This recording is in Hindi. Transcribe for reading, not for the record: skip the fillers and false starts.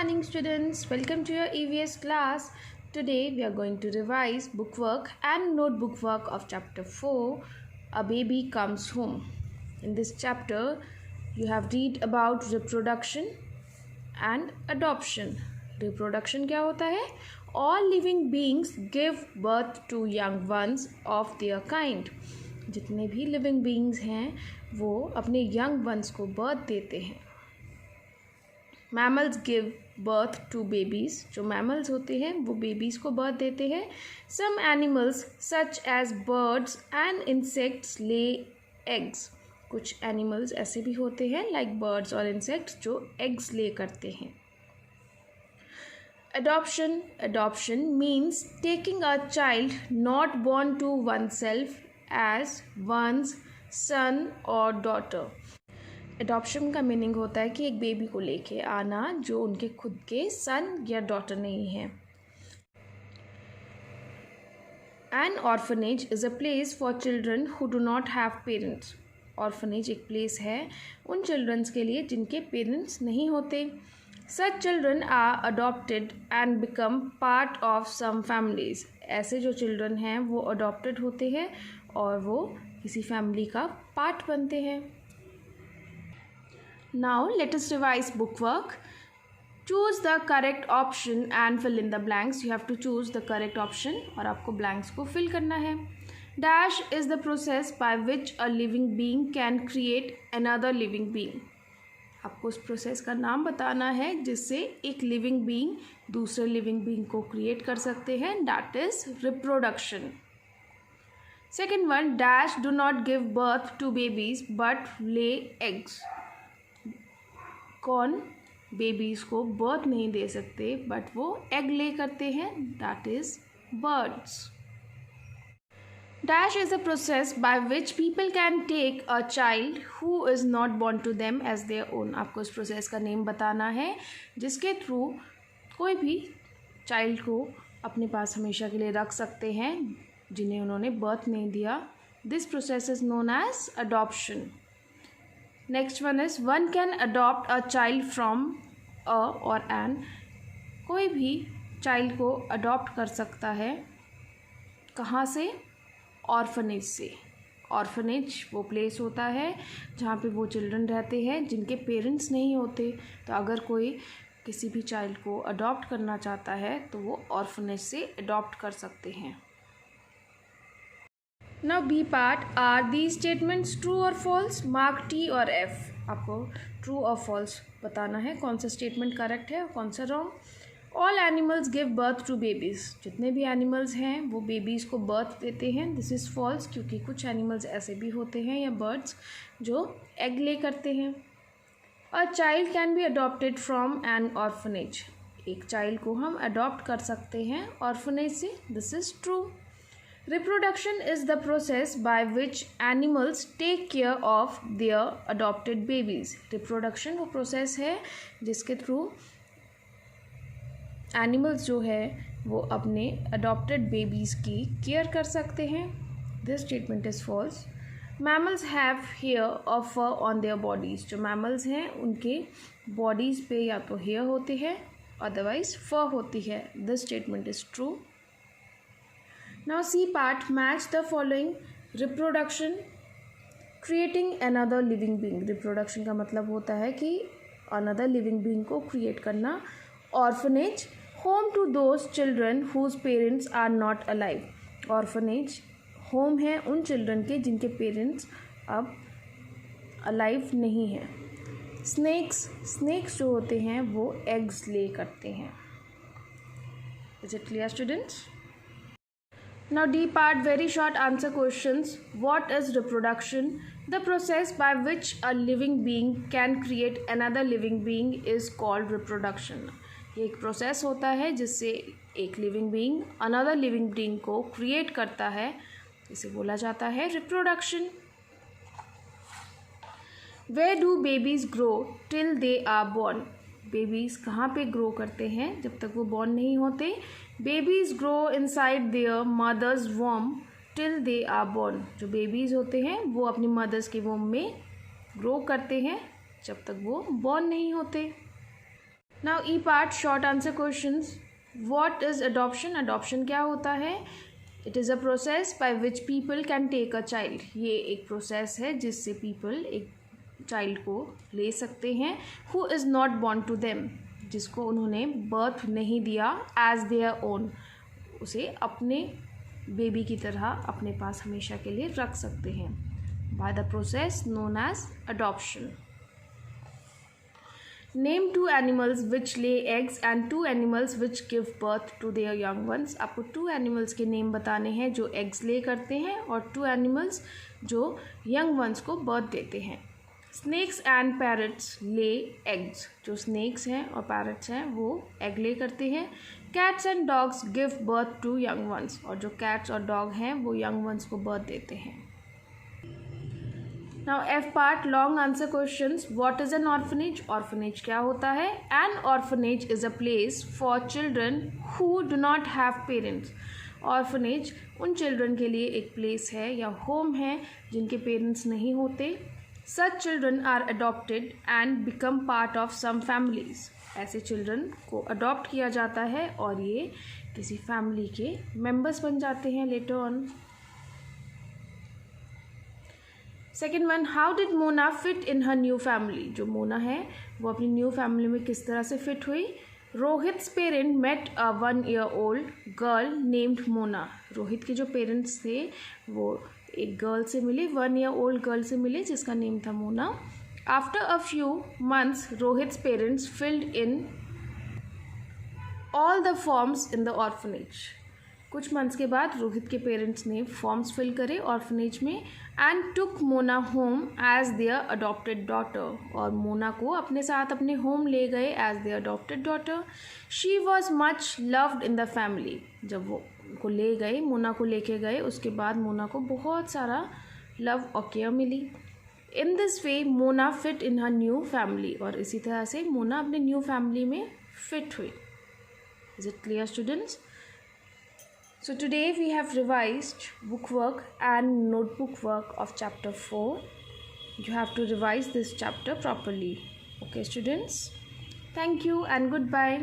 morning students, welcome to your EVS class. Today we are going to revise bookwork and notebook work of chapter 4, A Baby Comes Home. In this chapter you have read about reproduction and adoption. Reproduction क्या होता है? All living beings give birth to young ones of their kind. जितने भी living beings हैं वो अपने young ones को birth देते हैं. Mammals give birth to babies. जो मैमल्स होते हैं वो बेबीज़ को बर्थ देते हैं. Some animals such as birds and insects lay eggs. कुछ एनिमल्स ऐसे भी होते हैं लाइक बर्ड्स और इंसेक्ट्स जो एग्स ले करते हैं. Adoption means taking a child not born to oneself as one's son or daughter. Adoption का मीनिंग होता है कि एक बेबी को लेके आना जो उनके खुद के सन या डॉटर नहीं है. An orphanage is a place for children who do not have parents. Orphanage एक प्लेस है उन चिल्ड्रंस के लिए जिनके पेरेंट्स नहीं होते. Such children are adopted and become part of some families. ऐसे जो चिल्ड्रन हैं वो अडॉप्टेड होते हैं और वो किसी फैमिली का पार्ट बनते हैं. Now let us revise bookwork. Choose the correct option and fill in the blanks. You have to choose the correct option और आपको blanks को fill करना है. Dash is the process by which a living being can create another living being. आपको उस प्रोसेस का नाम बताना है जिससे एक लिविंग बीइंग दूसरे लिविंग बीइंग को क्रिएट कर सकते हैं. That is reproduction. Second one, dash do not give birth to babies but lay eggs. कौन बेबीज़ को बर्थ नहीं दे सकते बट वो एग ले करते हैं. That is birds. Dash is a process by which people can take a child who is not born to them as their own. आपको इस प्रोसेस का नेम बताना है जिसके थ्रू कोई भी चाइल्ड को अपने पास हमेशा के लिए रख सकते हैं जिन्हें उन्होंने बर्थ नहीं दिया. This process is known as adoption. Next one is one can adopt a child from a orphan. कोई भी चाइल्ड को अडॉप्ट कर सकता है. कहाँ से? ऑर्फनेज से. ऑर्फनेज वो प्लेस होता है जहाँ पे वो चिल्ड्रन रहते हैं जिनके पेरेंट्स नहीं होते. तो अगर कोई किसी भी चाइल्ड को अडॉप्ट करना चाहता है तो वो ऑर्फनेज से अडॉप्ट कर सकते हैं. Now B part, are these statements true or false? Mark T और F. आपको true और false बताना है कौन सा statement correct है और कौन सा wrong. All animals give birth to babies. जितने भी animals हैं वो babies को birth देते हैं. This is false क्योंकि कुछ animals ऐसे भी होते हैं या birds जो egg lay करते हैं. A child can be adopted from an orphanage. एक child को हम adopt कर सकते हैं orphanage से. This is true. Reproduction is the process by which animals take care of their adopted babies. Reproduction वो process है जिसके थ्रू animals जो है वो अपने adopted babies की care कर सकते हैं. This statement is false. Mammals have hair or fur on their bodies. जो mammals हैं उनके bodies पे या तो hair होते हैं otherwise fur होती है. This statement is true. Now C part, match the following. Reproduction, creating another living being. Reproduction का मतलब होता है कि another living being को create करना. Orphanage, home to those children whose parents are not alive. Orphanage home है उन children के जिनके parents अब alive नहीं हैं. Snakes जो होते हैं वो eggs lay करते हैं. Is it clear students? Now D part, very short answer questions. What is reproduction? The process by which a living being can create another living being is called reproduction. ये एक प्रोसेस होता है जिससे एक living being another living being को क्रिएट करता है. इसे बोला जाता है reproduction. Where do babies grow till they are born? Babies कहाँ पे ग्रो करते हैं जब तक वो बॉर्न नहीं होते. Babies grow inside their mothers womb till they are born. जो बेबीज़ होते हैं वो अपनी मदर्स के वॉम में ग्रो करते हैं जब तक वो बॉर्न नहीं होते. Now E part short answer questions. What is adoption? Adoption क्या होता है? It is a process by which people can take a child. ये एक प्रोसेस है जिससे पीपल एक चाइल्ड को ले सकते हैं. Who is not born to them, जिसको उन्होंने बर्थ नहीं दिया एज देयर ओन, उसे अपने बेबी की तरह अपने पास हमेशा के लिए रख सकते हैं. By the process known as adoption. Name 2 animals which lay eggs and 2 animals which give birth to their young ones. आपको 2 एनिमल्स के नेम बताने हैं जो एग्स ले करते हैं और 2 एनिमल्स जो यंग वंस को बर्थ देते हैं. Snakes and parrots lay eggs. जो स्नेक्स हैं और पैरट्स हैं वो एग ले करते हैं. Cats and dogs give birth to young ones. और जो कैट्स और डॉग हैं वो यंग वंस को बर्थ देते हैं. Now F part long answer questions. What is an orphanage? Orphanage क्या होता है? An orphanage is a place for children who do not have parents. Orphanage उन चिल्ड्रन के लिए एक प्लेस है या होम है जिनके पेरेंट्स नहीं होते. Such children are adopted and become part of some families. ऐसे चिल्ड्रन को अडॉप्ट किया जाता है और ये किसी फैमिली के मेंबर्स बन जाते हैं later on. Second one, how did Mona fit in her new family. जो मोना है वो अपनी न्यू फैमिली में किस तरह से फिट हुई. Rohit's parent met a 1 year old girl named Mona. Rohit के जो पेरेंट्स थे वो एक गर्ल से मिले, 1 year old गर्ल से मिले जिसका नेम था Mona. After a few months Rohit's parents filled in all the forms in the orphanage. कुछ मंथ्स के बाद रोहित के पेरेंट्स ने फॉर्म्स फिल करे ऑर्फनेज में and took Mona home as their adopted daughter. और मोना को अपने साथ अपने होम ले गए as their adopted daughter. She was much loved in the family. जब वो को ले गए, मोना को लेके गए, उसके बाद मोना को बहुत सारा लव और केयर मिली. In this way Mona fit in her new family. और इसी तरह से मोना अपने न्यू फैमिली में फिट हुई. Is it clear students? So today we have revised book work and notebook work of chapter 4. You have to revise this chapter properly. Okay students? Thank you and goodbye.